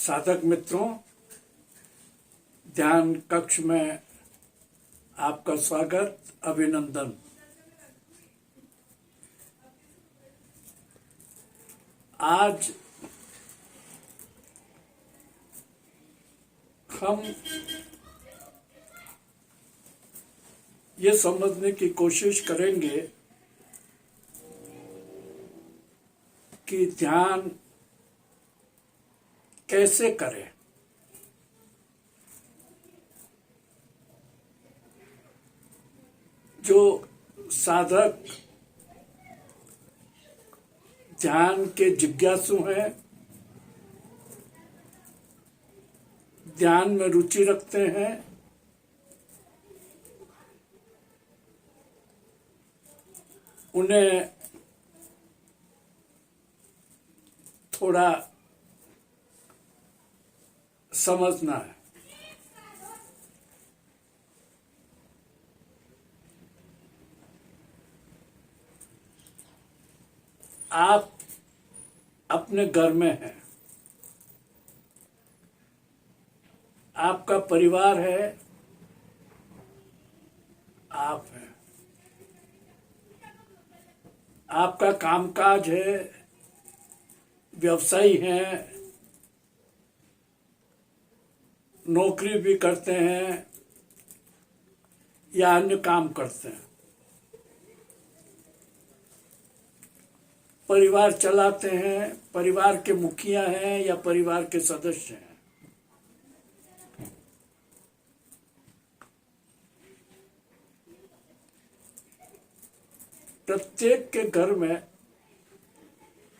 साधक मित्रों, ध्यान कक्ष में आपका स्वागत, अभिनंदन। आज हम ये समझने की कोशिश करेंगे कि ध्यान कैसे करें। जो साधक ध्यान के जिज्ञासु हैं, ध्यान में रुचि रखते हैं, उन्हें थोड़ा समझना है। आप अपने घर में हैं, आपका परिवार है, आप हैं, आपका कामकाज है, व्यवसायी हैं, नौकरी भी करते हैं या अन्य काम करते हैं, परिवार चलाते हैं, परिवार के मुखिया हैं या परिवार के सदस्य हैं। प्रत्येक के घर में,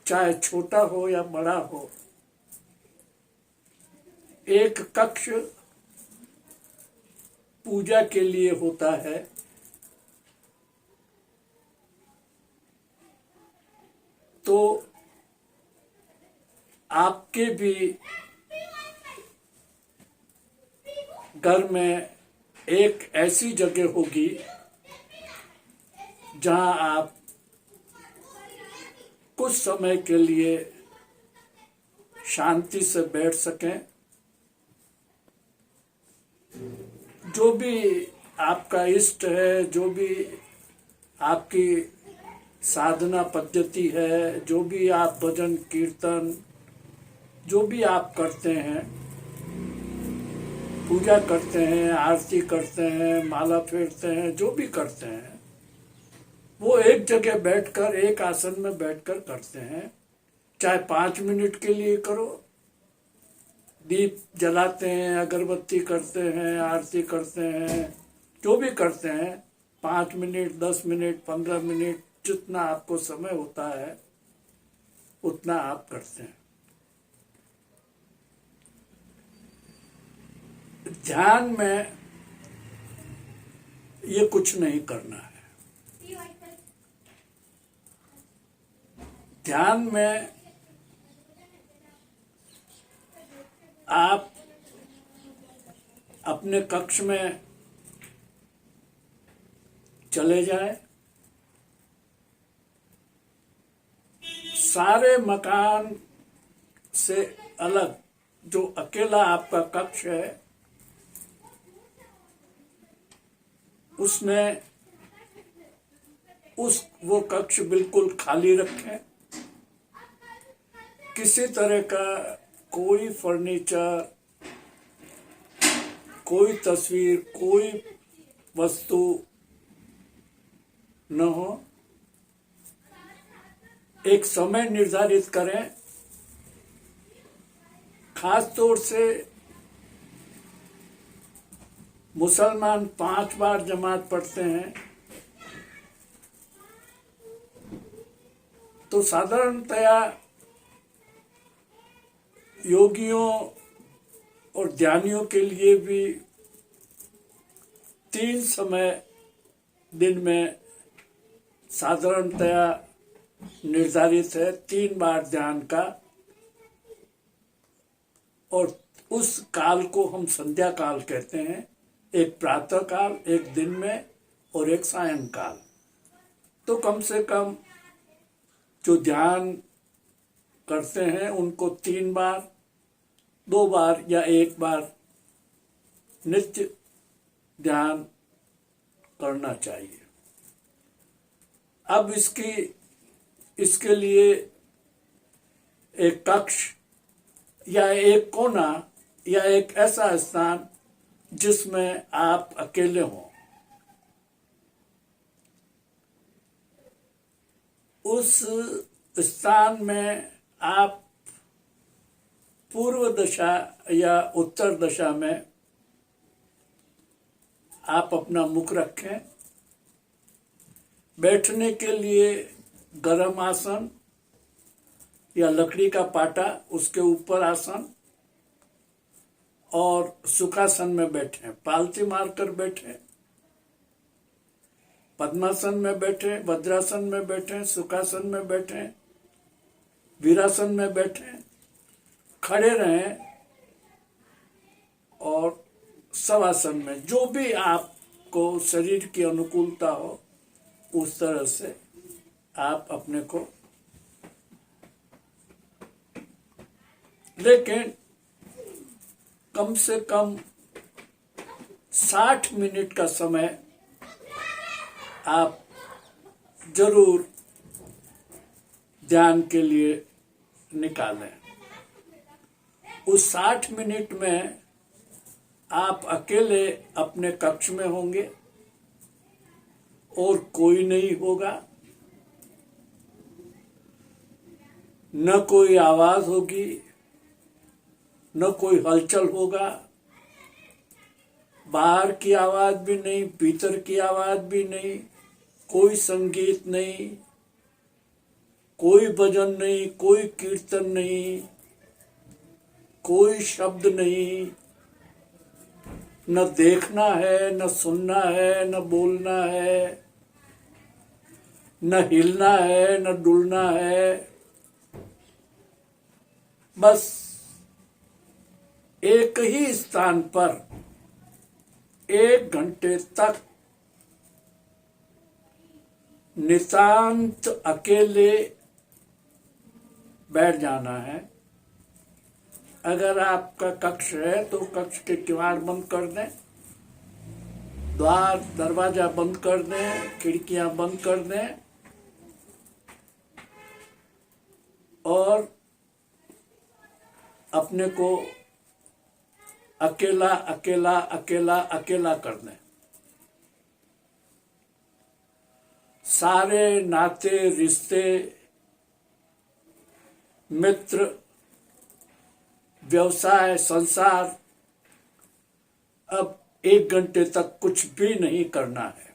चाहे छोटा हो या बड़ा हो, एक कक्ष पूजा के लिए होता है। तो आपके भी घर में एक ऐसी जगह होगी जहां आप कुछ समय के लिए शांति से बैठ सकें। जो भी आपका इष्ट है, जो भी आपकी साधना पद्धति है, जो भी आप भजन कीर्तन जो भी आप करते हैं, पूजा करते हैं, आरती करते हैं, माला फेरते हैं, जो भी करते हैं, वो एक जगह बैठकर, एक आसन में बैठकर करते हैं। चाहे 5 मिनट के लिए करो, दीप जलाते हैं, अगरबत्ती करते हैं, आरती करते हैं, जो भी करते हैं, 5 मिनट, 10 मिनट, 15 मिनट, जितना आपको समय होता है उतना आप करते हैं। ध्यान में ये कुछ नहीं करना है। ध्यान में आप अपने कक्ष में चले जाएं, सारे मकान से अलग जो अकेला आपका कक्ष है, उसमें वो कक्ष बिल्कुल खाली रखें। किसी तरह का कोई फर्नीचर, कोई तस्वीर, कोई वस्तु न हो। एक समय निर्धारित करें। खास तौर से मुसलमान 5 बार जमात पढ़ते हैं, तो साधारणतया योगियों और ध्यानियों के लिए भी 3 समय दिन में साधारणतया निर्धारित है, 3 बार ध्यान का। और उस काल को हम संध्या काल कहते हैं। एक प्रातः काल, एक दिन में और एक सायं काल। तो कम से कम जो ध्यान करते हैं उनको 3 बार 2 बार या 1 बार नित्य ध्यान करना चाहिए। अब इसके लिए एक कक्ष या एक कोना या एक ऐसा स्थान जिसमें आप अकेले हों, उस स्थान में आप पूर्व दशा या उत्तर दशा में आप अपना मुख रखें। बैठने के लिए गरम आसन या लकड़ी का पाटा, उसके ऊपर आसन, और सुखासन में बैठें, पालथी मारकर बैठें, पद्मासन में बैठें, वज्रासन में बैठें, सुखासन में बैठें, वीरासन में बैठें, खड़े रहें और शवासन में, जो भी आपको शरीर की अनुकूलता हो उस तरह से आप अपने को, लेकिन कम से कम 60 मिनट का समय आप जरूर ध्यान के लिए निकालें। उस 60 मिनट में आप अकेले अपने कक्ष में होंगे और कोई नहीं होगा, न कोई आवाज होगी, न कोई हलचल होगा, बाहर की आवाज भी नहीं, भीतर की आवाज भी नहीं, कोई संगीत नहीं, कोई भजन नहीं, कोई कीर्तन नहीं, कोई शब्द नहीं, न देखना है, न सुनना है, न बोलना है, न हिलना है, न डुलना है। बस एक ही स्थान पर 1 घंटे तक नितांत अकेले बैठ जाना है। अगर आपका कक्ष है तो कक्ष के किवाड़ बंद कर दें, द्वार दरवाजा बंद कर दें, खिड़कियां बंद कर दें और अपने को अकेला अकेला अकेला अकेला कर दें। सारे नाते, रिश्ते, मित्र, व्यवसाय, संसार, अब 1 घंटे तक कुछ भी नहीं करना है।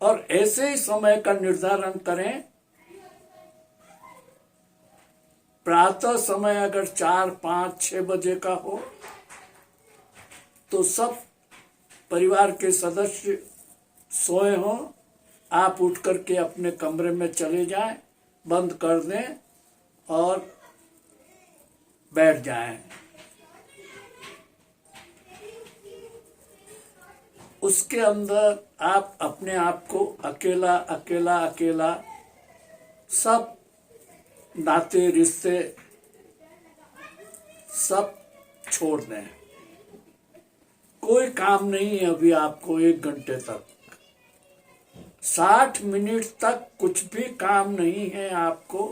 और ऐसे ही समय का निर्धारण करें। प्रातः समय अगर 4, 5, 6 बजे का हो तो सब परिवार के सदस्य सोए हों, आप उठ करके अपने कमरे में चले जाएं, बंद कर दें और बैठ जाएं। उसके अंदर आप अपने आप को अकेला अकेला अकेला, सब नाते रिश्ते सब छोड़ दें। कोई काम नहीं है अभी आपको 1 घंटे तक, 60 मिनट तक कुछ भी काम नहीं है आपको।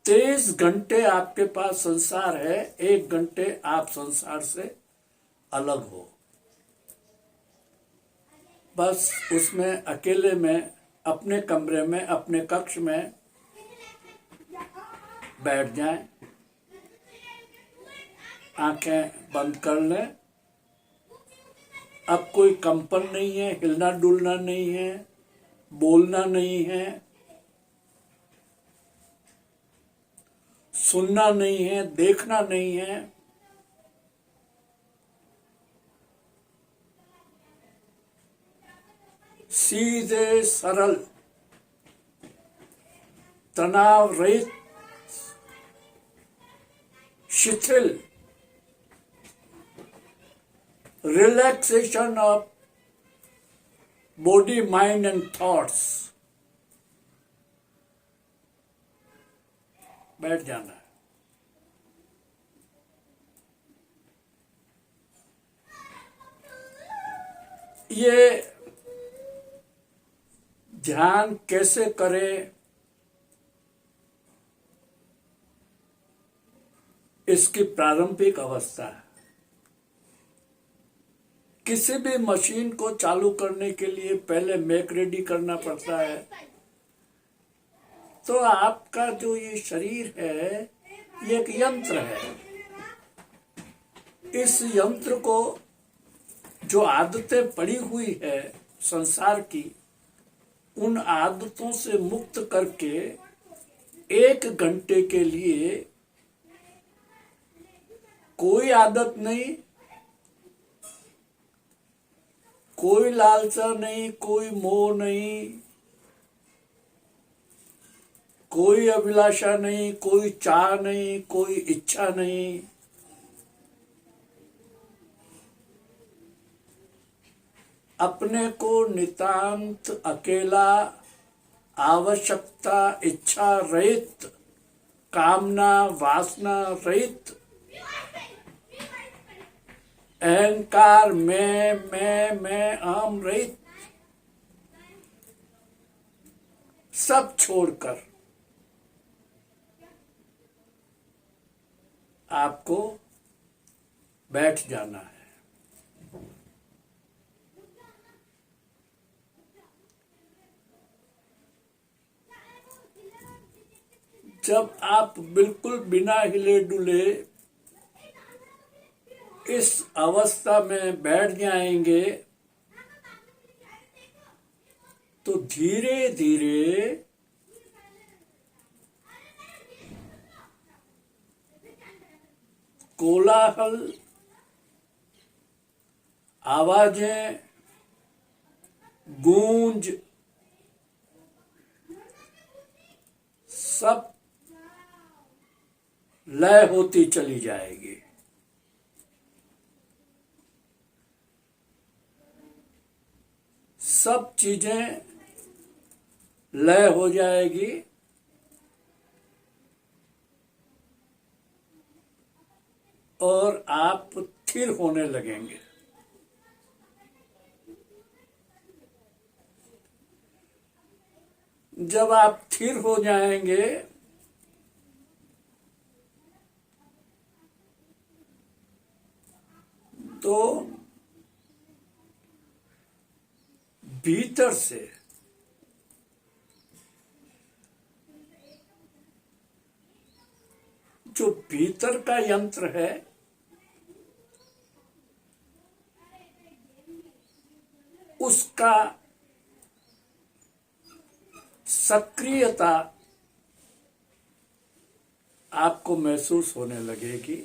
23 घंटे आपके पास संसार है, 1 घंटे आप संसार से अलग हो। बस उसमें अकेले में, अपने कमरे में, अपने कक्ष में बैठ जाएं, आंखें बंद कर लें। अब कोई कंपन नहीं है, हिलना डुलना नहीं है, बोलना नहीं है, सुनना नहीं है, देखना नहीं है। सीधे सरल, तनाव रहित, शिथिल, relaxation of body, mind and thoughts, बैठ जाना है। ये ध्यान कैसे करें, इसकी प्रारंभिक अवस्था है। किसी भी मशीन को चालू करने के लिए पहले मेक रेडी करना पड़ता है। तो आपका जो ये शरीर है ये एक यंत्र है। इस यंत्र को जो आदतें पड़ी हुई है संसार की, उन आदतों से मुक्त करके 1 घंटे के लिए कोई आदत नहीं, कोई लालसा नहीं, कोई मोह नहीं, कोई अभिलाषा नहीं, कोई चाह नहीं, कोई इच्छा नहीं, अपने को नितांत अकेला, आवश्यकता इच्छा रहित, कामना वासना रहित, अहंकार मैं अहम रहित, सब छोड़कर आपको बैठ जाना है। जब आप बिल्कुल बिना हिले डुले इस अवस्था में बैठ जाएंगे तो धीरे धीरे कोलाहल, आवाजें, गूंज सब लय होती चली जाएगी। सब चीजें लय हो जाएगी और आप स्थिर होने लगेंगे। जब आप स्थिर हो जाएंगे तो भीतर से जो भीतर का यंत्र है उसका सक्रियता आपको महसूस होने लगेगी।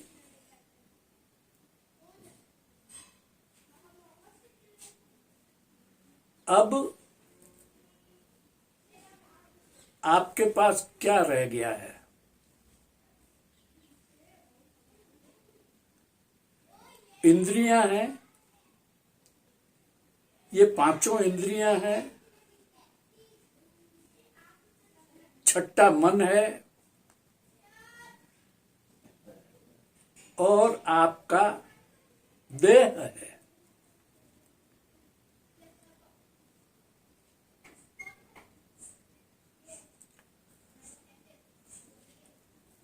अब आपके पास क्या रह गया है? इंद्रियां हैं, ये पांचों इंद्रियां हैं, छठा मन है और आपका देह है।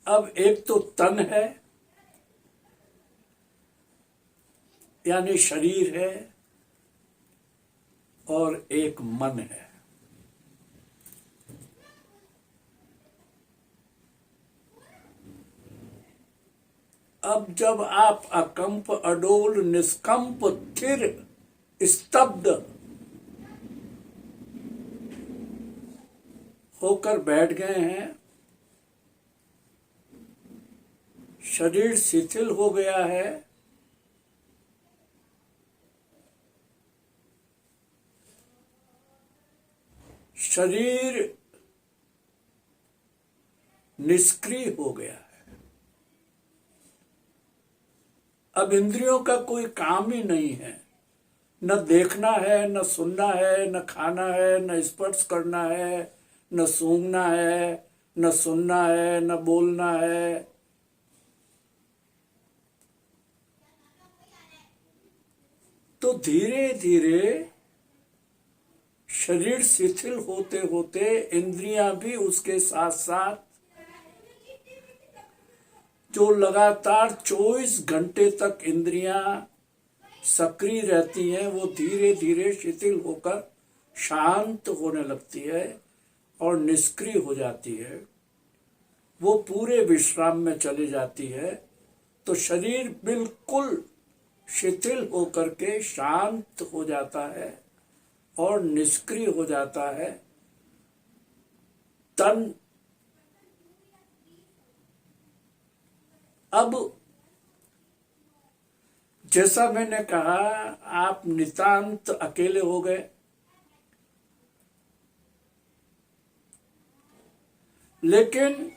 अब एक तो तन है यानी शरीर है और एक मन है। अब जब आप अकंप, अडोल, निष्कंप, स्थिर, स्तब्ध होकर बैठ गए हैं, शरीर शिथिल हो गया है, शरीर निष्क्रिय हो गया है। अब इंद्रियों का कोई काम ही नहीं है, न देखना है, न सुनना है, न खाना है, न स्पर्श करना है, न सूंघना है, न सुनना है न बोलना है। तो धीरे धीरे शरीर शिथिल होते होते इंद्रियां भी उसके साथ साथ, जो लगातार 24 घंटे तक इंद्रियां सक्रिय रहती हैं, वो धीरे धीरे शिथिल होकर शांत होने लगती है और निष्क्रिय हो जाती है। वो पूरे विश्राम में चली जाती है। तो शरीर बिल्कुल शिथिल होकर के शांत हो जाता है और निष्क्रिय हो जाता है। तन अब जैसा मैंने कहा, आप नितांत अकेले हो गए, लेकिन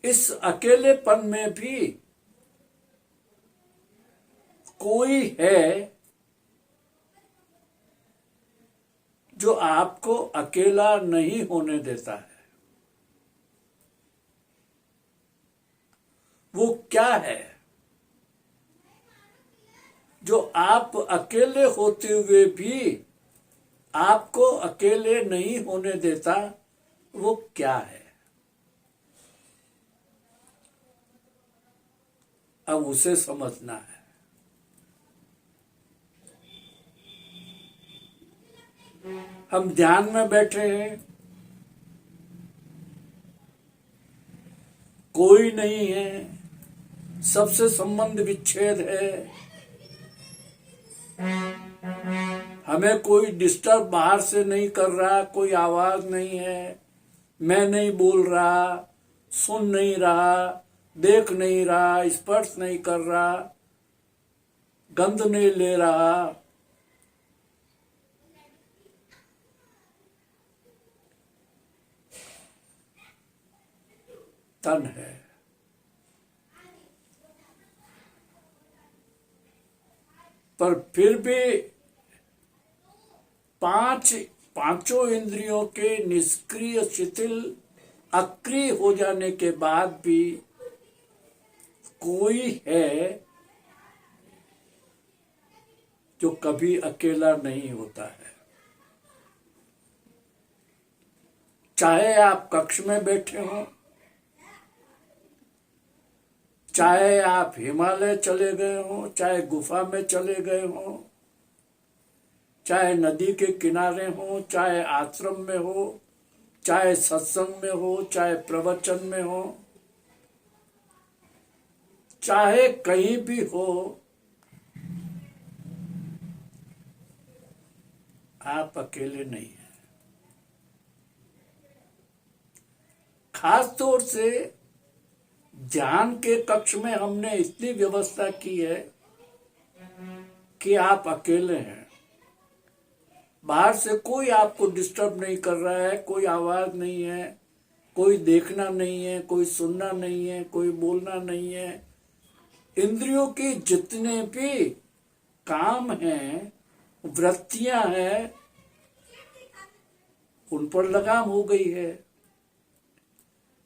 इस अकेलेपन में भी कोई है जो आपको अकेला नहीं होने देता है। वो क्या है? जो आप अकेले होते हुए भी आपको अकेले नहीं होने देता, वो क्या है? अब उसे समझना है। हम ध्यान में बैठे हैं, कोई नहीं है, सबसे संबंध विच्छेद है, हमें कोई डिस्टर्ब बाहर से नहीं कर रहा, कोई आवाज नहीं है, मैं नहीं बोल रहा, सुन नहीं रहा, देख नहीं रहा, स्पर्श नहीं कर रहा, गंध नहीं ले रहा। तन है। पर फिर भी पांचों इंद्रियों के निष्क्रिय, शिथिल, अक्रिय हो जाने के बाद भी कोई है जो कभी अकेला नहीं होता है। चाहे आप कक्ष में बैठे हों, चाहे आप हिमालय चले गए हों, चाहे गुफा में चले गए हों, चाहे नदी के किनारे हो, चाहे आश्रम में हो, चाहे सत्संग में हो, चाहे प्रवचन में हो, चाहे कहीं भी हो, आप अकेले नहीं हैं। खास तौर से ध्यान के कक्ष में हमने इतनी व्यवस्था की है कि आप अकेले हैं। बाहर से कोई आपको डिस्टर्ब नहीं कर रहा है, कोई आवाज नहीं है, कोई देखना नहीं है, कोई सुनना नहीं है, कोई बोलना नहीं है। इंद्रियों के जितने भी काम हैं, वृत्तियां हैं, उन पर लगाम हो गई है।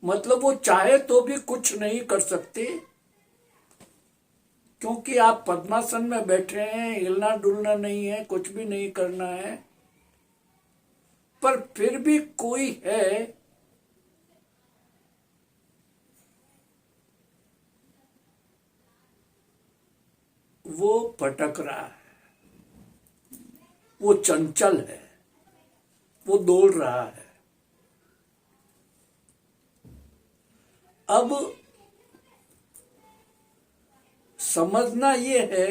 मतलब वो चाहे तो भी कुछ नहीं कर सकते, क्योंकि आप पद्मासन में बैठे हैं, हिलना डुलना नहीं है, कुछ भी नहीं करना है। पर फिर भी कोई है वो भटक रहा है, वो चंचल है, वो दौड़ रहा है। अब समझना ये है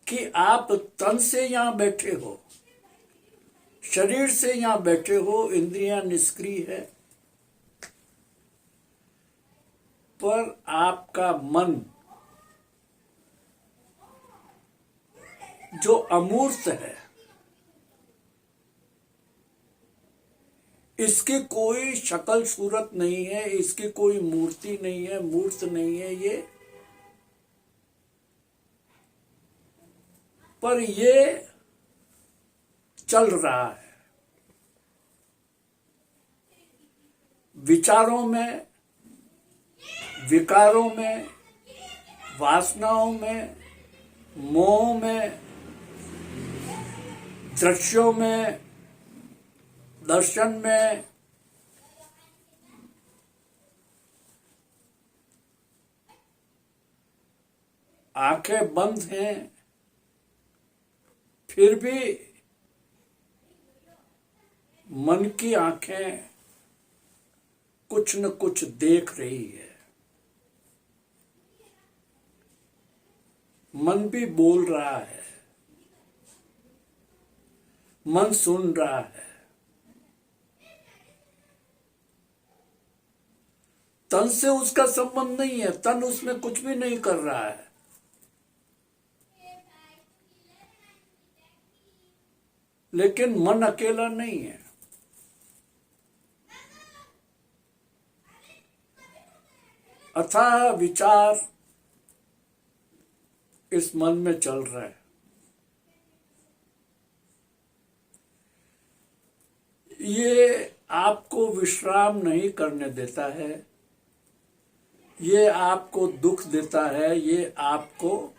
कि आप तन से यहां बैठे हो, शरीर से यहां बैठे हो, इंद्रियां निष्क्रिय है, पर आपका मन जो अमूर्त है, इसकी कोई शक्ल सूरत नहीं है, इसकी कोई मूर्ति नहीं है, मूर्त नहीं है ये, पर ये चल रहा है। विचारों में, विकारों में, वासनाओं में, मोह में, दृश्यों में, दर्शन में, आंखें बंद हैं, फिर भी मन की आंखें कुछ न कुछ देख रही है। मन भी बोल रहा है, मन सुन रहा है। तन से उसका संबंध नहीं है, तन उसमें कुछ भी नहीं कर रहा है। लेकिन मन अकेला नहीं है। अथाह विचार इस मन में चल रहा है। ये आपको विश्राम नहीं करने देता है, ये आपको दुख देता है, ये आपको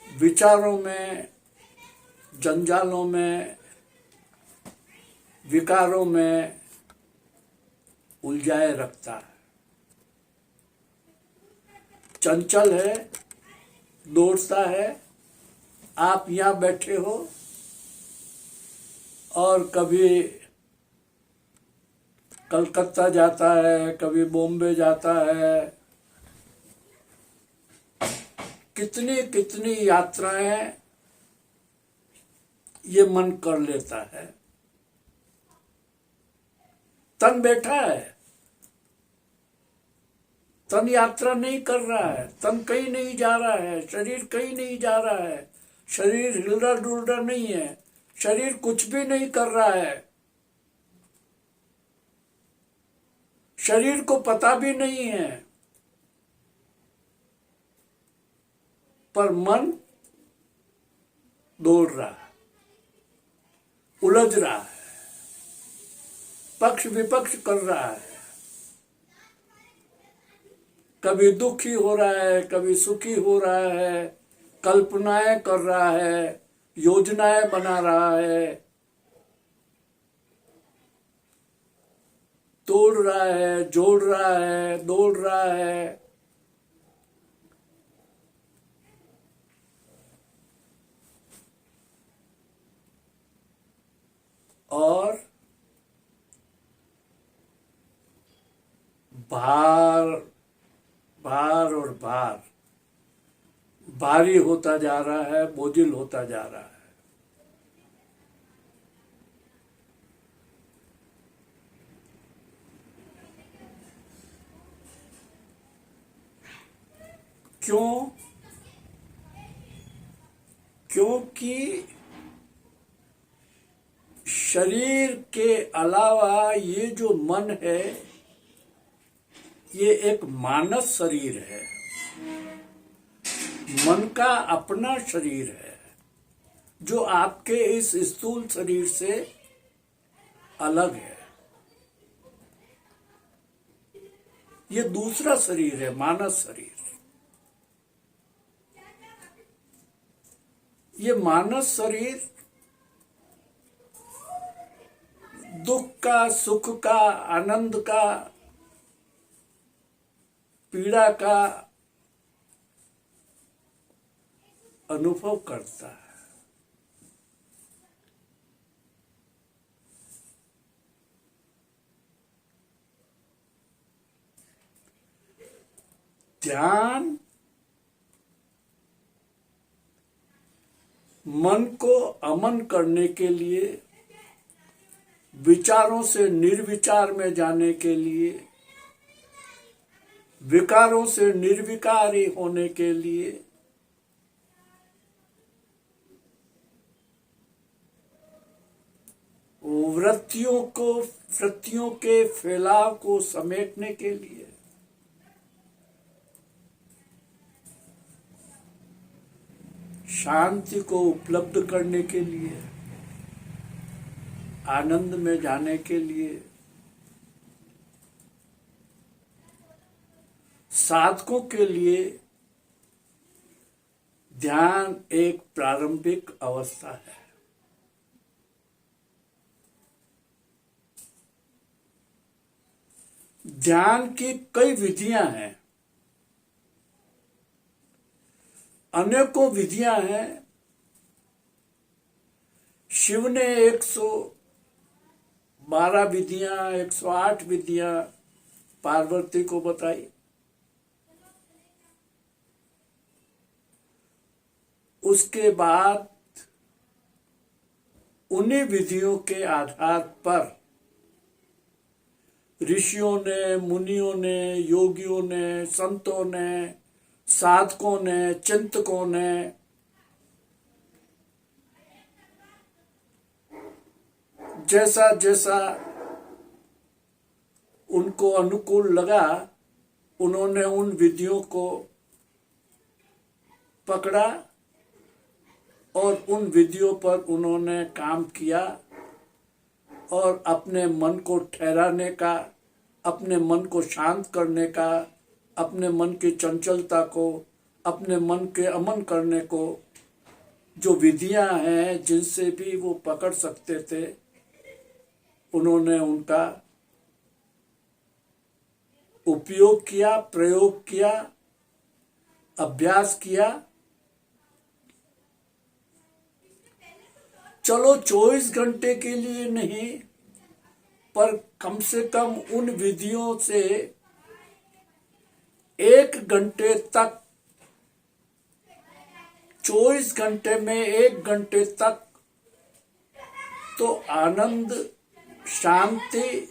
विचारों में, जंजालों में, विकारों में उलझाए रखता है। चंचल है, दौड़ता है। आप यहाँ बैठे हो और कभी कलकत्ता जाता है, कभी बॉम्बे जाता है। कितनी कितनी यात्राएं ये मन कर लेता है। तन बैठा है, तन यात्रा नहीं कर रहा है, तन कहीं नहीं जा रहा है, शरीर कहीं नहीं जा रहा है, शरीर हिल रहा डुल रहा नहीं है, शरीर कुछ भी नहीं कर रहा है, शरीर को पता भी नहीं है, पर मन दौड़ रहा है, उलझ रहा है, पक्ष विपक्ष कर रहा है। कभी दुखी हो रहा है, कभी सुखी हो रहा है, कल्पनाएं कर रहा है, योजनाएं बना रहा है, तोड़ रहा है, जोड़ रहा है, दौड़ रहा है। और भार भार और भार भारी होता जा रहा है, बोझिल होता जा रहा है। क्यों? क्योंकि शरीर के अलावा ये जो मन है, ये एक मानस शरीर है। मन का अपना शरीर है जो आपके इस स्थूल शरीर से अलग है। ये दूसरा शरीर है, मानस शरीर। ये मानस शरीर दुख का, सुख का, आनंद का, पीड़ा का अनुभव करता है। ध्यान मन को अमन करने के लिए, विचारों से निर्विचार में जाने के लिए, विकारों से निर्विकारी होने के लिए वृत्तियों के फैलाव को समेटने के लिए शांति को उपलब्ध करने के लिए आनंद में जाने के लिए साधकों के लिए ध्यान एक प्रारंभिक अवस्था है। ध्यान की कई विधियां हैं, अनेकों विधियां हैं। शिव ने 112 विधियां, 108 विधियां पार्वती को बताई। उसके बाद उन्हीं विधियों के आधार पर ऋषियों ने, मुनियों ने, योगियों ने, संतों ने, साधकों ने, चिंतकों ने जैसा जैसा उनको अनुकूल लगा, उन्होंने उन विधियों को पकड़ा और उन विधियों पर उन्होंने काम किया और अपने मन को ठहराने का, अपने मन को शांत करने का, अपने मन की चंचलता को, अपने मन के अमन करने को जो विधियां हैं जिनसे भी वो पकड़ सकते थे, उन्होंने उनका उपयोग किया, प्रयोग किया, अभ्यास किया। चलो 24 घंटे के लिए नहीं, पर कम से कम उन विधियों से 1 घंटे तक, 24 घंटे में 1 घंटे तक तो आनंद, शांति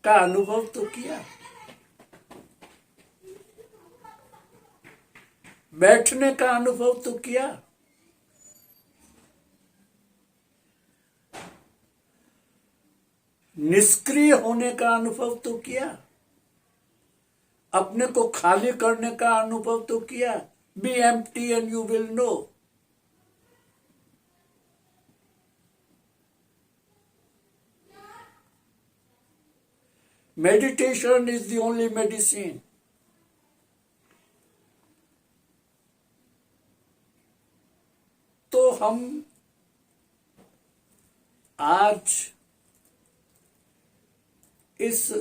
का अनुभव तो किया। बैठने का अनुभव तो किया। निष्क्रिय होने का अनुभव तो किया। अपने को खाली करने का अनुभव तो किया। Be empty and you will know. Meditation is the only medicine. तो हम आज इस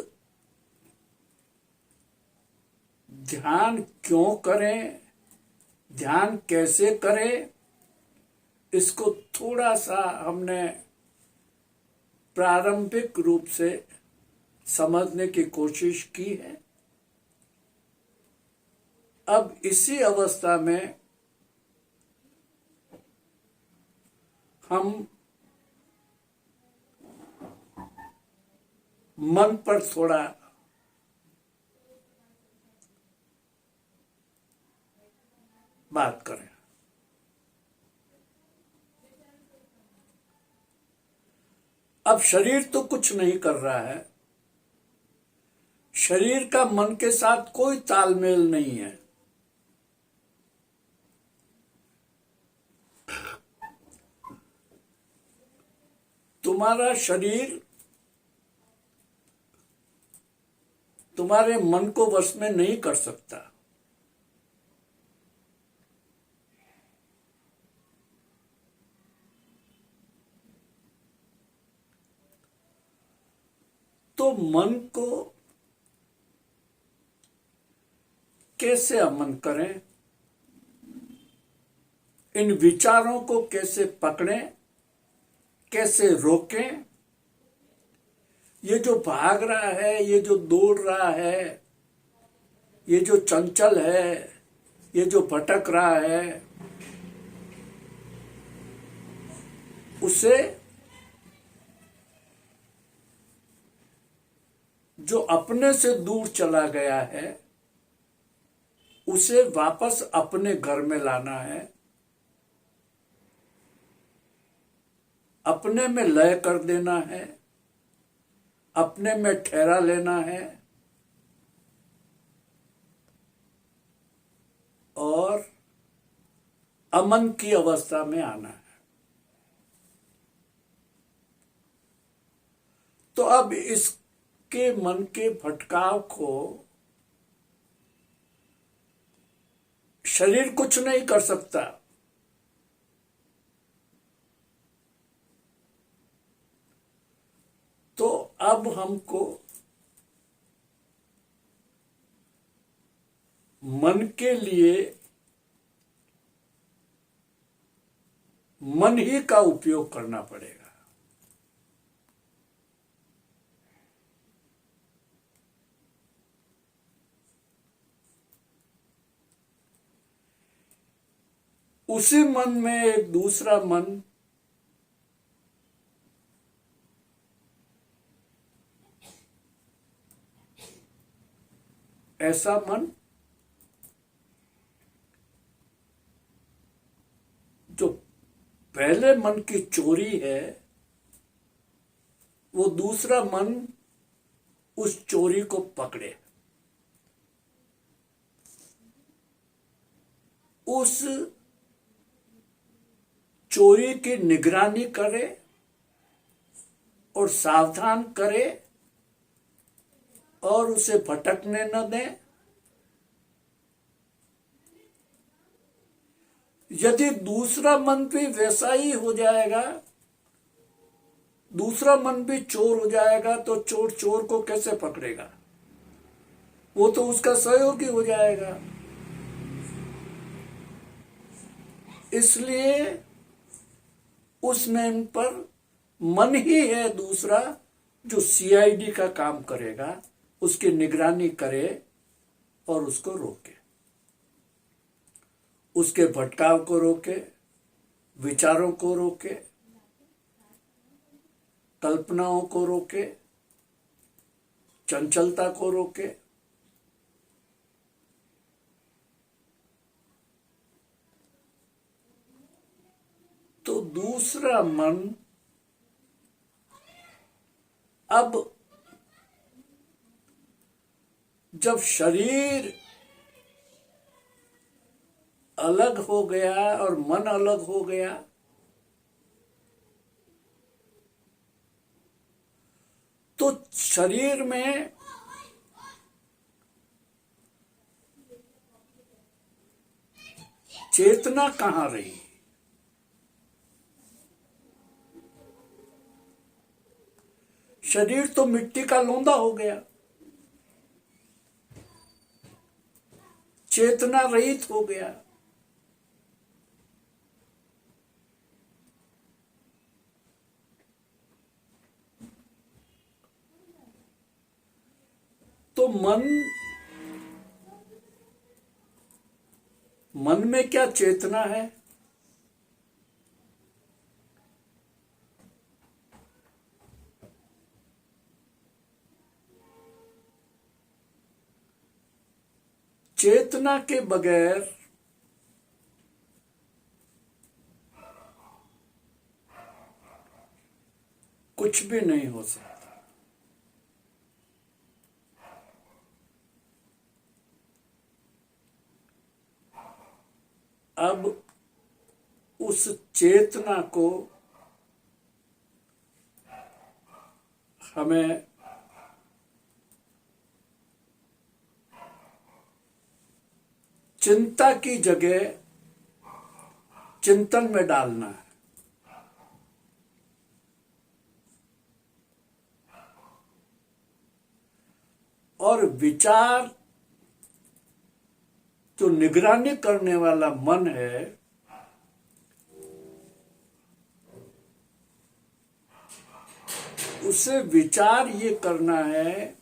ध्यान क्यों करें, ध्यान कैसे करें, इसको थोड़ा सा हमने प्रारंभिक रूप से समझने की कोशिश की है। अब इसी अवस्था में हम मन पर थोड़ा बात करें। अब शरीर तो कुछ नहीं कर रहा है, शरीर का मन के साथ कोई तालमेल नहीं है। तुम्हारा शरीर तुम्हारे मन को वश में नहीं कर सकता। तो मन को कैसे अमन करें, इन विचारों को कैसे पकड़ें, कैसे रोकें। ये जो भाग रहा है, ये जो दौड़ रहा है, ये जो चंचल है, ये जो भटक रहा है, उसे जो अपने से दूर चला गया है, उसे वापस अपने घर में लाना है, अपने में लय कर देना है, अपने में ठहरा लेना है और अमन की अवस्था में आना है। तो अब इसके मन के भटकाव को शरीर कुछ नहीं कर सकता। तो अब हमको मन के लिए मन ही का उपयोग करना पड़ेगा। उसी मन में एक दूसरा मन ऐसा मन जो पहले मन की चोरी है, वो दूसरा मन उस चोरी को पकड़े, उस चोरी की निगरानी करे और सावधान करे और उसे भटकने न दे। यदि दूसरा मन भी वैसा ही हो जाएगा, दूसरा मन भी चोर हो जाएगा, तो चोर चोर को कैसे पकड़ेगा? वो तो उसका सहयोगी हो जाएगा। इसलिए उस नेम पर मन ही है दूसरा जो सीआईडी का काम करेगा, उसकी निगरानी करे और उसको रोके, उसके भटकाव को रोके, विचारों को रोके, कल्पनाओं को रोके, चंचलता को रोके। तो दूसरा मन अब जब शरीर अलग हो गया और मन अलग हो गया, तो शरीर में चेतना कहाँ रही? शरीर तो मिट्टी का लोंदा हो गया, चेतना रहित हो गया। तो मन में क्या चेतना है? चेतना के बगैर कुछ भी नहीं हो सकता। अब उस चेतना को हमें चिंता की जगह चिंतन में डालना है। और विचार जो निगरानी करने वाला मन है, उसे विचार ये करना है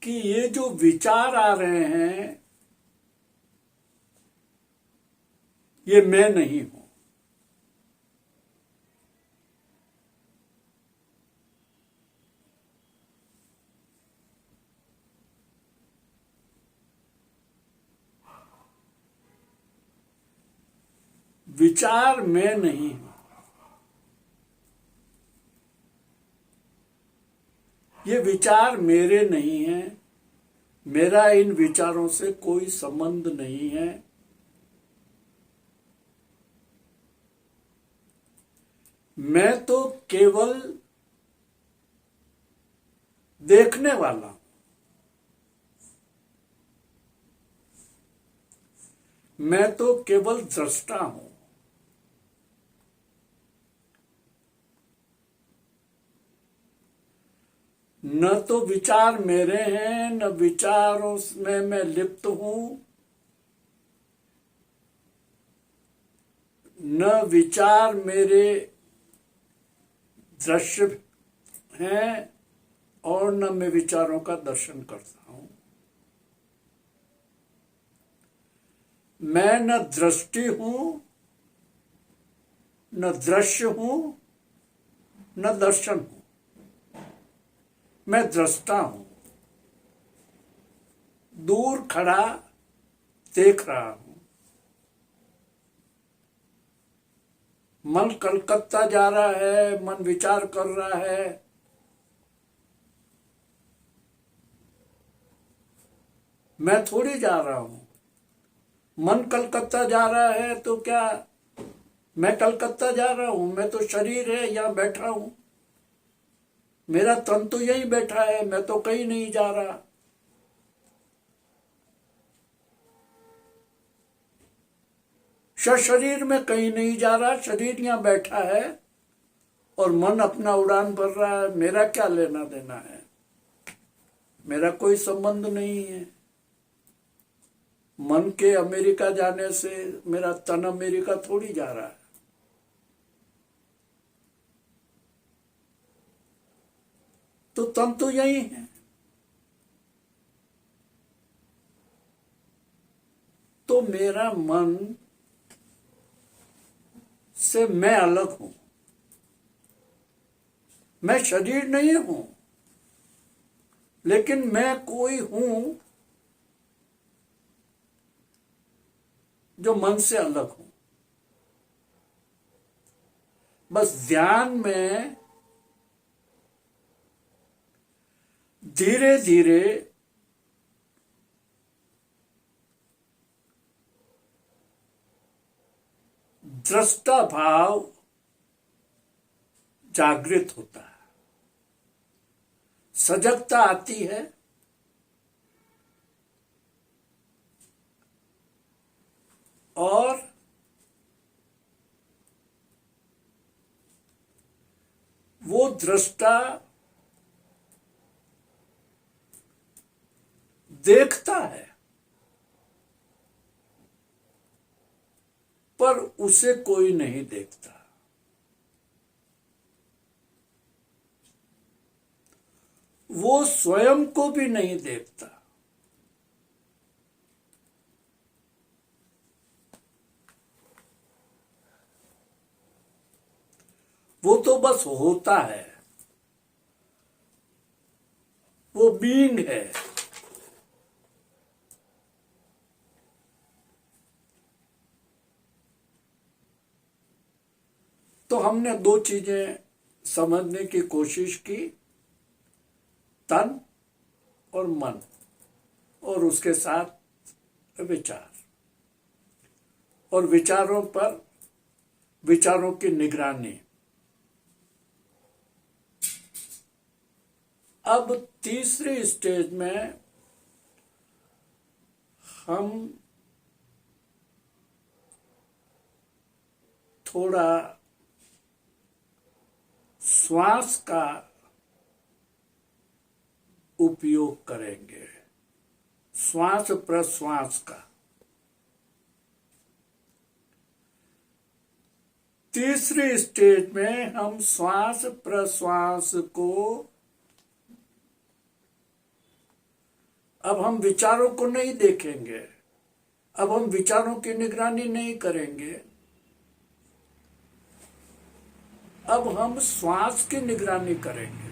कि ये जो विचार आ रहे हैं ये मैं नहीं हूं। विचार मैं नहीं हूं। ये विचार मेरे नहीं हैं, मेरा इन विचारों से कोई संबंध नहीं है। मैं तो केवल देखने वाला हूं। मैं तो केवल दृष्टा हूं। न तो विचार मेरे हैं, न विचारों में मैं लिप्त हूं, न विचार मेरे दृश्य हैं और न मैं विचारों का दर्शन करता हूं। मैं न दृष्टि हूं, न दृश्य हूं, न दर्शन हूं। मैं दृष्टा हूं, दूर खड़ा देख रहा हूं। मन कलकत्ता जा रहा है, मन विचार कर रहा है, मैं थोड़ी जा रहा हूं। मन कलकत्ता जा रहा है तो क्या मैं कलकत्ता जा रहा हूं? मैं तो शरीर है, यहां बैठा हूं। मेरा तन तो यहीं बैठा है, मैं तो कहीं नहीं जा रहा। शरीर में कहीं नहीं जा रहा, शरीर यहां बैठा है और मन अपना उड़ान भर रहा है। मेरा क्या लेना देना है? मेरा कोई संबंध नहीं है। मन के अमेरिका जाने से मेरा तन अमेरिका थोड़ी जा रहा है। तो तन तो यही है। तो मेरा मन से मैं अलग हूं। मैं शरीर नहीं हूं, लेकिन मैं कोई हूं जो मन से अलग हूं। बस ध्यान में धीरे धीरे दृष्टा भाव जागृत होता है, सजगता आती है और वो दृष्टा देखता है, पर उसे कोई नहीं देखता। वो स्वयं को भी नहीं देखता। वो तो बस होता है, वो बीइंग है। तो हमने दो चीजें समझने की कोशिश की, तन और मन, और उसके साथ विचार, और विचारों पर विचारों की निगरानी। अब तीसरी स्टेज में हम थोड़ा श्वास का उपयोग करेंगे, श्वास प्रश्वास का। तीसरी स्टेज में हम श्वास प्रश्वास को, अब हम विचारों को नहीं देखेंगे, अब हम विचारों की निगरानी नहीं करेंगे, अब हम श्वास की निगरानी करेंगे।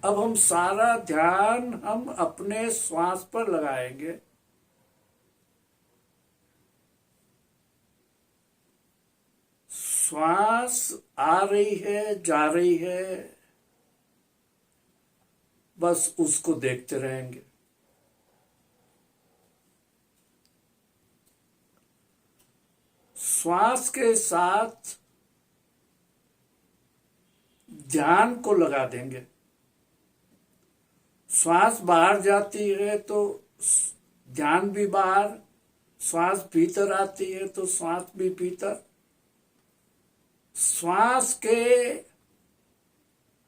अब हम सारा ध्यान हम अपने श्वास पर लगाएंगे। श्वास आ रही है, जा रही है, बस उसको देखते रहेंगे। श्वास के साथ ध्यान को लगा देंगे। श्वास बाहर जाती है तो ध्यान भी बाहर, श्वास भीतर आती है तो श्वास भी भीतर। श्वास के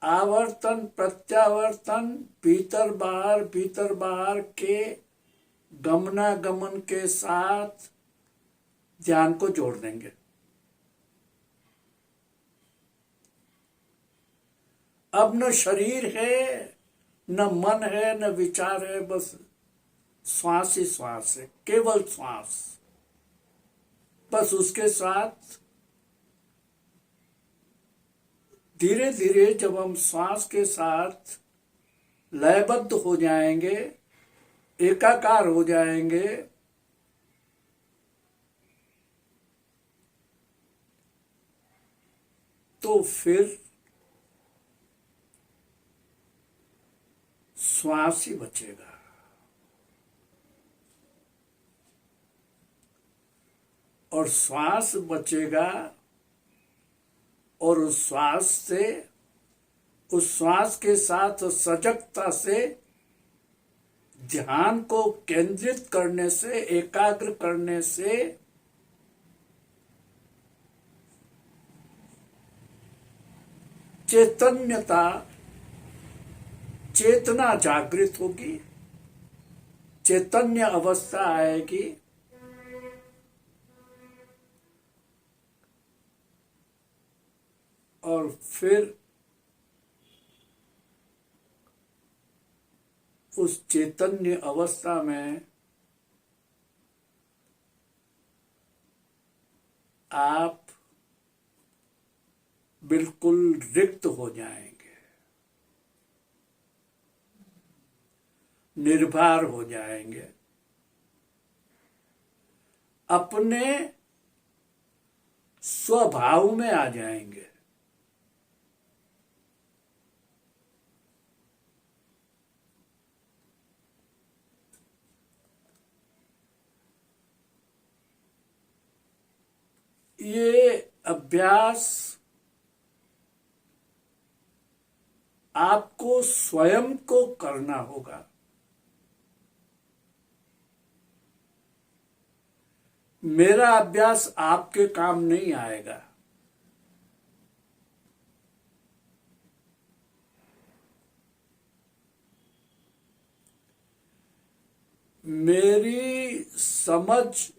आवर्तन प्रत्यावर्तन, भीतर बाहर के गमनागमन के साथ ध्यान को जोड़ देंगे। अब न शरीर है, न मन है, न विचार है, बस श्वास ही श्वास है, केवल श्वास। बस उसके साथ धीरे धीरे जब हम श्वास के साथ लयबद्ध हो जाएंगे, एकाकार हो जाएंगे, तो फिर श्वास ही बचेगा। और श्वास बचेगा और उस श्वास से, उस श्वास के साथ सजगता से ध्यान को केंद्रित करने से, एकाग्र करने से चैतन्यता, चेतना जागृत होगी, चैतन्य अवस्था आएगी। और फिर उस चैतन्य अवस्था में आप बिल्कुल रिक्त हो जाएंगे, निर्भर हो जाएंगे, अपने स्वभाव में आ जाएंगे। ये अभ्यास आपको स्वयं को करना होगा। मेरा अभ्यास आपके काम नहीं आएगा। मेरी समझ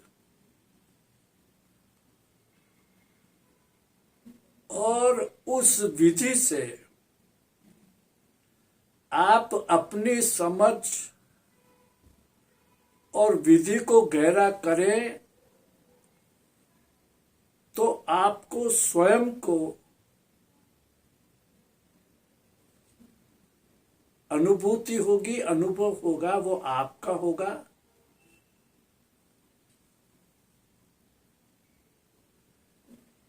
और उस विधि से आप अपनी समझ और विधि को गहरा करें तो आपको स्वयं को अनुभूति होगी, अनुभव होगा, वो आपका होगा।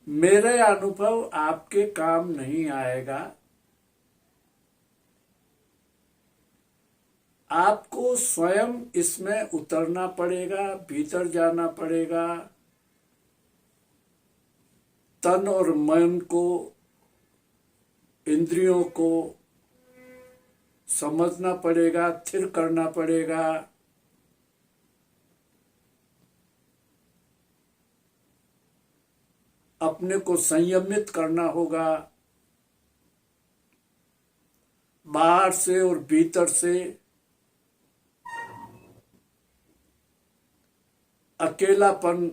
मेरे अनुभव आपके काम नहीं आएगा। आपको स्वयं इसमें उतरना पड़ेगा, भीतर जाना पड़ेगा, तन और मन को, इंद्रियों को समझना पड़ेगा, स्थिर करना पड़ेगा। अपने को संयमित करना होगा, बाहर से और भीतर से अकेलापन,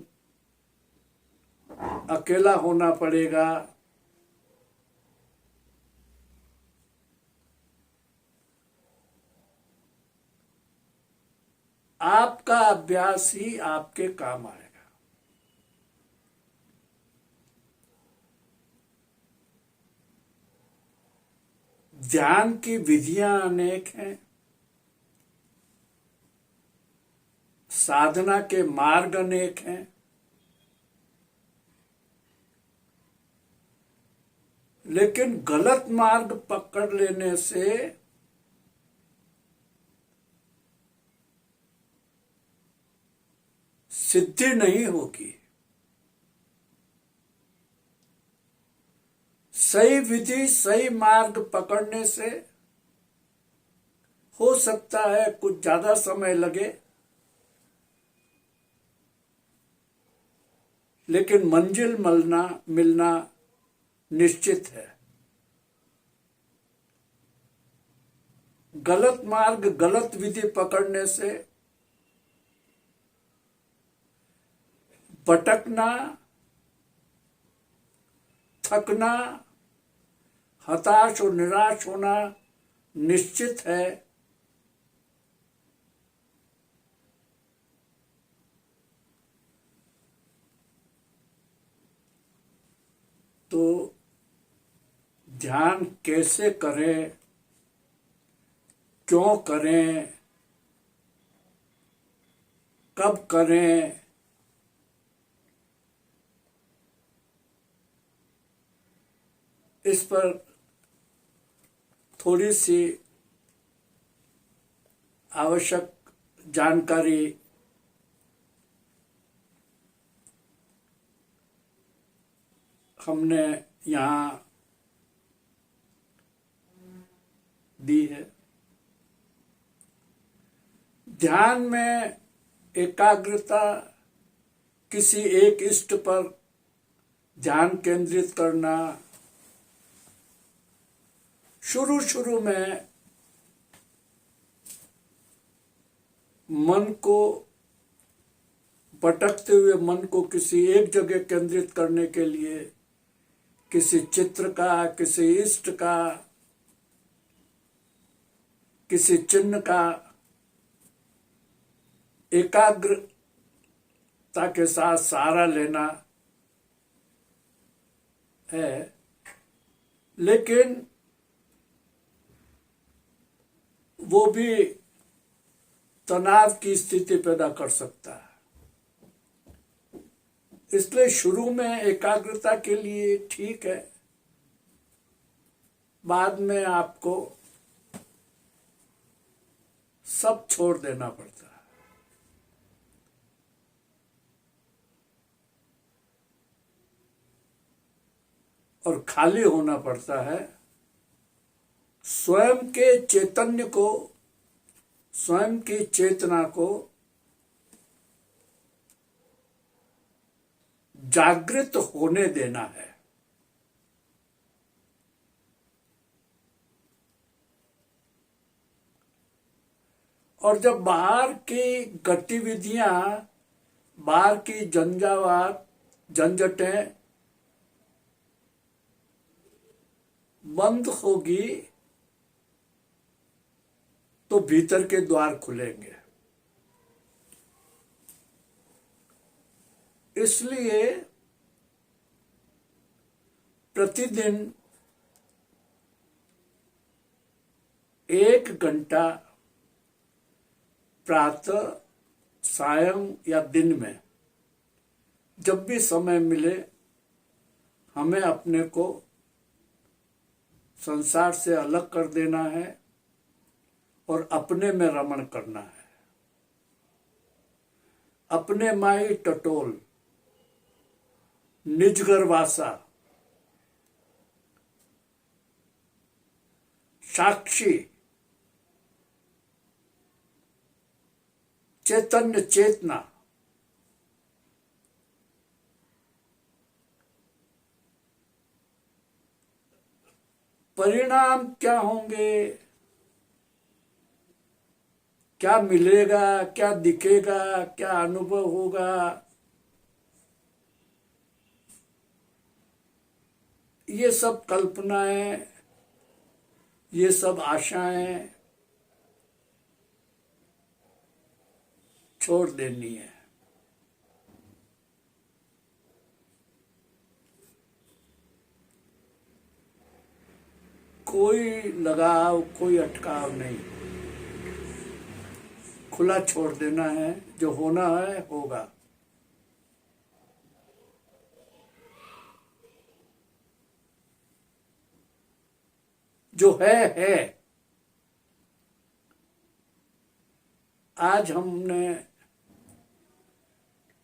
अकेला होना पड़ेगा। आपका अभ्यास ही आपके काम आएगा। ध्यान की विधियां अनेक हैं, साधना के मार्ग अनेक हैं, लेकिन गलत मार्ग पकड़ लेने से सिद्धि नहीं होगी। सही विधि सही मार्ग पकड़ने से हो सकता है कुछ ज्यादा समय लगे, लेकिन मंजिल मिलना मिलना निश्चित है। गलत मार्ग गलत विधि पकड़ने से भटकना, थकना, हताश और निराश होना निश्चित है। तो ध्यान कैसे करें, क्यों करें, कब करें, इस पर थोड़ी सी आवश्यक जानकारी हमने यहाँ दी है। ध्यान में एकाग्रता, किसी एक इष्ट पर ध्यान केंद्रित करना, शुरू में मन को, भटकते हुए मन को किसी एक जगह केंद्रित करने के लिए किसी चित्र का, किसी इष्ट का, किसी चिन्ह का एकाग्रता के साथ सहारा लेना है, लेकिन वो भी तनाव की स्थिति पैदा कर सकता है। इसलिए शुरू में एकाग्रता के लिए ठीक है, बाद में आपको सब छोड़ देना पड़ता है। और खाली होना पड़ता है। स्वयं के चैतन्य को, स्वयं की चेतना को जागृत होने देना है। और जब बाहर की गतिविधियां, बाहर की झंझावात, झंझटें बंद होगी तो भीतर के द्वार खुलेंगे। इसलिए प्रतिदिन 1 घंटा प्रातः, सायं या दिन में जब भी समय मिले, हमें अपने को संसार से अलग कर देना है और अपने में रमण करना है। अपने माई टटोल, निजगर वासा, साक्षी, चैतन्य चेतना, परिणाम क्या होंगे, क्या मिलेगा, क्या दिखेगा, क्या अनुभव होगा, ये सब कल्पनाएं, ये सब आशाएं छोड़ देनी है। कोई लगाव, कोई अटकाव नहीं, खुला छोड़ देना है। जो होना है होगा। जो है। आज हमने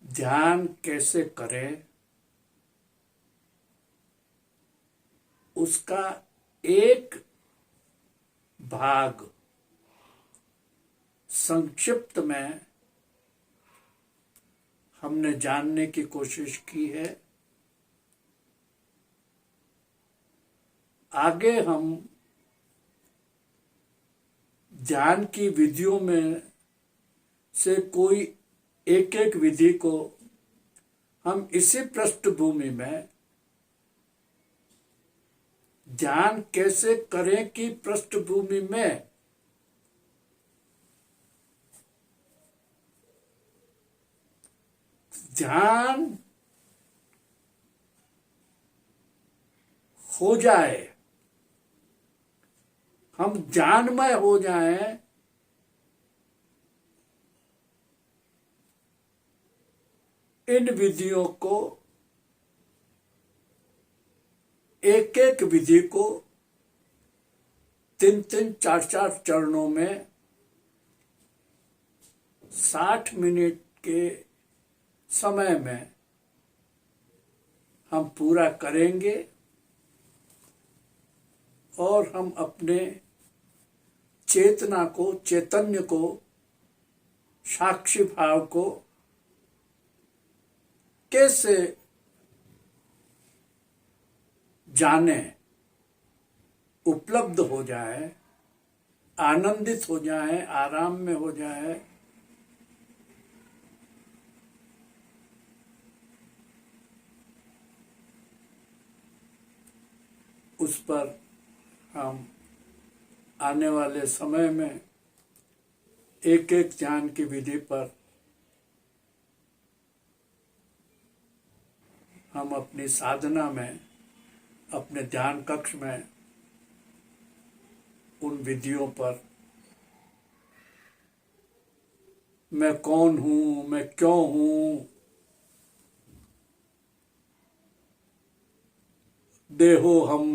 ध्यान कैसे करें, उसका एक भाग संक्षिप्त में हमने जानने की कोशिश की है। आगे हम ध्यान की विधियों में से कोई एक एक विधि को हम इसी पृष्ठभूमि में ध्यान कैसे करें कि पृष्ठभूमि में ध्यान हो जाए, हम ध्यानमय हो जाएं, इन विधियों को एक एक विधि को 3-3, 4-4 चरणों में 60 मिनट के समय में हम पूरा करेंगे और हम अपने चेतना को, चैतन्य को, साक्षी भाव को कैसे जाने, उपलब्ध हो जाए, आनंदित हो जाए, आराम में हो जाए, उस पर हम आने वाले समय में एक एक ध्यान की विधि पर हम अपनी साधना में, अपने ध्यान कक्ष में उन विधियों पर मैं कौन हूं, मैं क्यों हूं, देहो हम,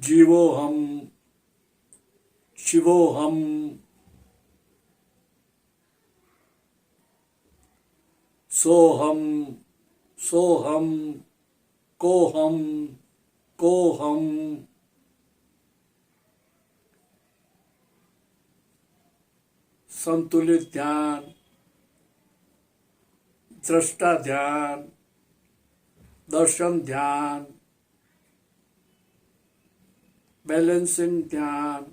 जीवो हम, शिवो हम, सोहम, सोहम, कोहम, कोहम, संतुलित ध्यान, दृष्टा ध्यान, दर्शन ध्यान, बैलेंसिंग ध्यान,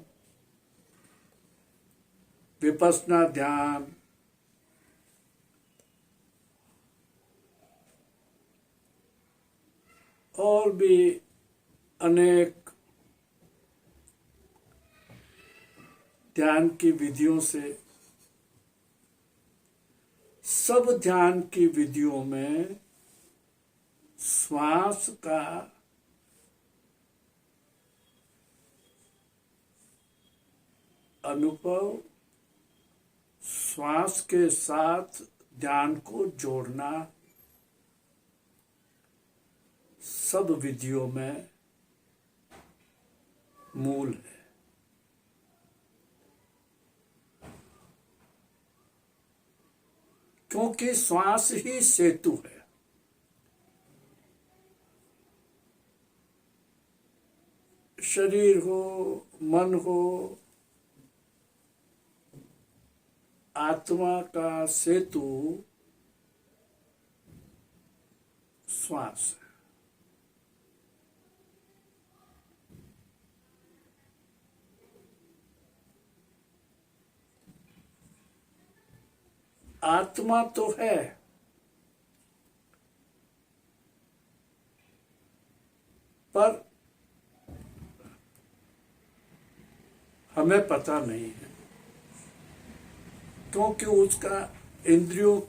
विपස්සना ध्यान, और भी अनेक ध्यान की विधियों से, सब ध्यान की विधियों में श्वास का अनुभव, श्वास के साथ ध्यान को जोड़ना, सब विधियों में मूल है। क्योंकि श्वास ही सेतु है। शरीर हो, मन हो, आत्मा का सेतु श्वास है। आत्मा तो है, पर हमें पता नहीं है, क्योंकि उसका इंद्रियों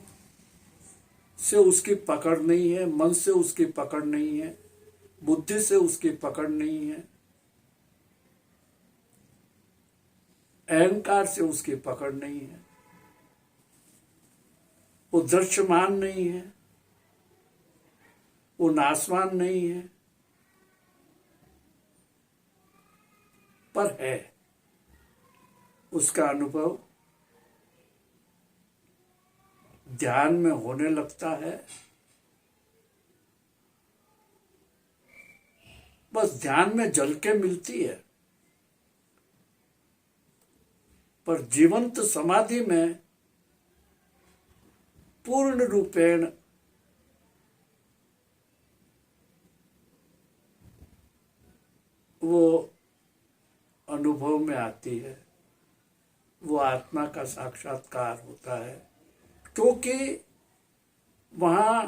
से उसकी पकड़ नहीं है, मन से उसकी पकड़ नहीं है, बुद्धि से उसकी पकड़ नहीं है, अहंकार से उसकी पकड़ नहीं है, वो दृश्यमान नहीं है, वो नाशवान नहीं है, पर है। उसका अनुभव ध्यान में होने लगता है बस ध्यान में झलके मिलती है, पर जीवंत समाधि में पूर्ण रूपेण वो अनुभव में आती है, वो आत्मा का साक्षात्कार होता है, क्योंकि वहां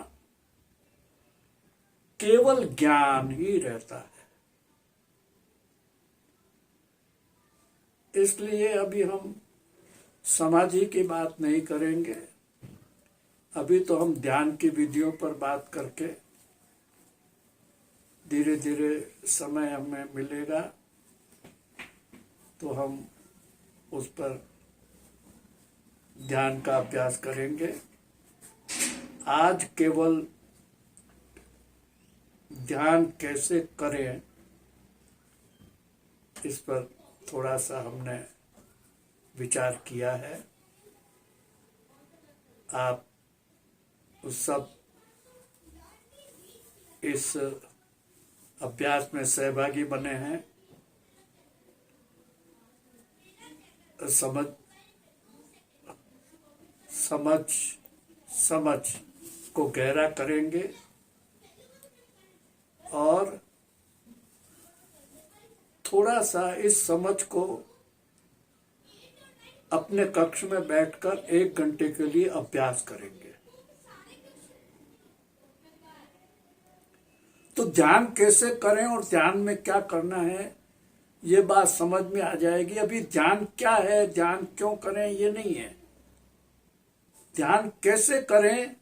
केवल ज्ञान ही रहता है। इसलिए अभी हम समाधि की बात नहीं करेंगे। अभी तो हम ध्यान की विधियों पर बात करके धीरे धीरे समय हमें मिलेगा तो हम उस पर ध्यान का अभ्यास करेंगे। आज केवल ध्यान कैसे करें इस पर थोड़ा सा हमने विचार किया है। आप सब इस अभ्यास में सहभागी बने हैं, समझ समझ समझ को गहरा करेंगे और थोड़ा सा इस समझ को अपने कक्ष में बैठकर 1 घंटे के लिए अभ्यास करेंगे। तो ध्यान कैसे करें और ध्यान में क्या करना है ये बात समझ में आ जाएगी। अभी ध्यान क्या है, ध्यान क्यों करें ये नहीं है, ध्यान कैसे करें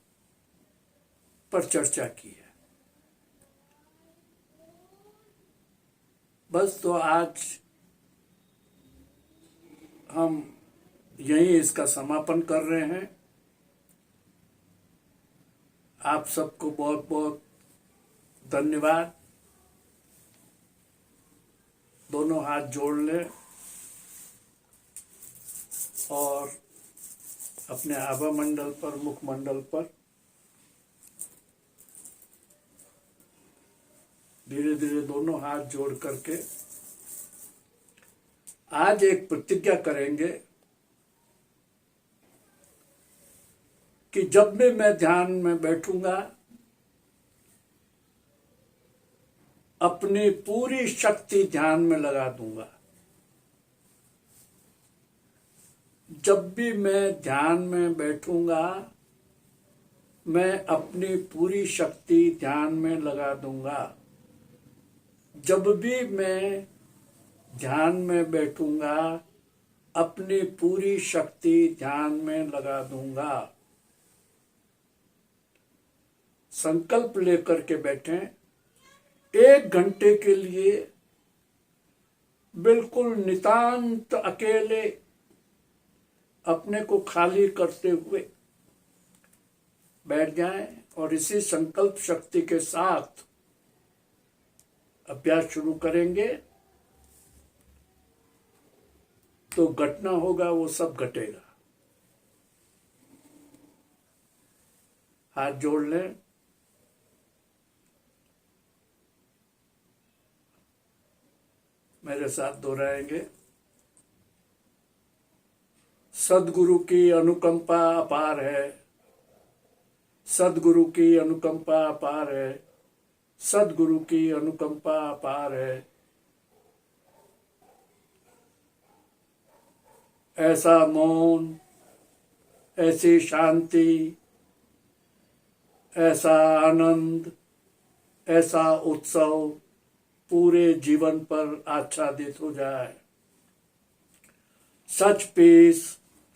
पर चर्चा की है। बस तो आज हम यहीं इसका समापन कर रहे हैं। आप सबको बहुत बहुत धन्यवाद। दोनों हाथ जोड़ लें और अपने आभा मंडल पर, मुखमंडल पर धीरे धीरे दोनों हाथ जोड़ करके आज एक प्रतिज्ञा करेंगे कि जब भी मैं ध्यान में बैठूंगा अपनी पूरी शक्ति ध्यान में लगा दूंगा। जब भी मैं ध्यान में बैठूंगा मैं अपनी पूरी शक्ति ध्यान में लगा दूंगा। जब भी मैं ध्यान में बैठूंगा अपनी पूरी शक्ति ध्यान में लगा दूंगा। संकल्प लेकर के बैठें। 1 घंटे के लिए बिल्कुल नितांत अकेले अपने को खाली करते हुए बैठ जाएं और इसी संकल्प शक्ति के साथ अभ्यास शुरू करेंगे। तो घटना होगा वो सब घटेगा। हाथ जोड़ लें। मेरे साथ दोहराएंगे। सद्गुरु की अनुकंपा अपार है, सद्गुरु की अनुकंपा अपार है, सद्गुरु की अनुकंपा अपार है। ऐसा मौन, ऐसी शांति, ऐसा आनंद, ऐसा उत्सव पूरे जीवन पर आच्छादित हो जाए। Such peace,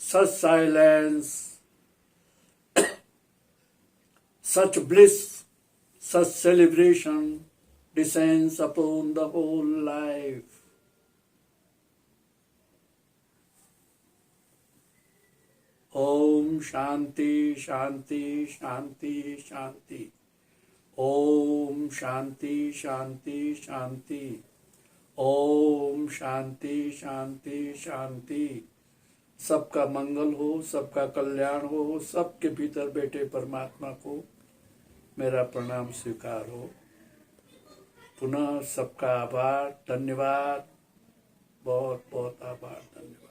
such silence, such bliss, such celebration descends upon the whole life. Om Shanti, Shanti, Shanti, Shanti. Om Shanti शांति शांति। ओम शांति शांति शांति। सबका मंगल हो, सबका कल्याण हो, सबके भीतर बैठे परमात्मा को मेरा प्रणाम स्वीकार हो। पुनः सबका आभार, धन्यवाद, बहुत बहुत आभार, धन्यवाद।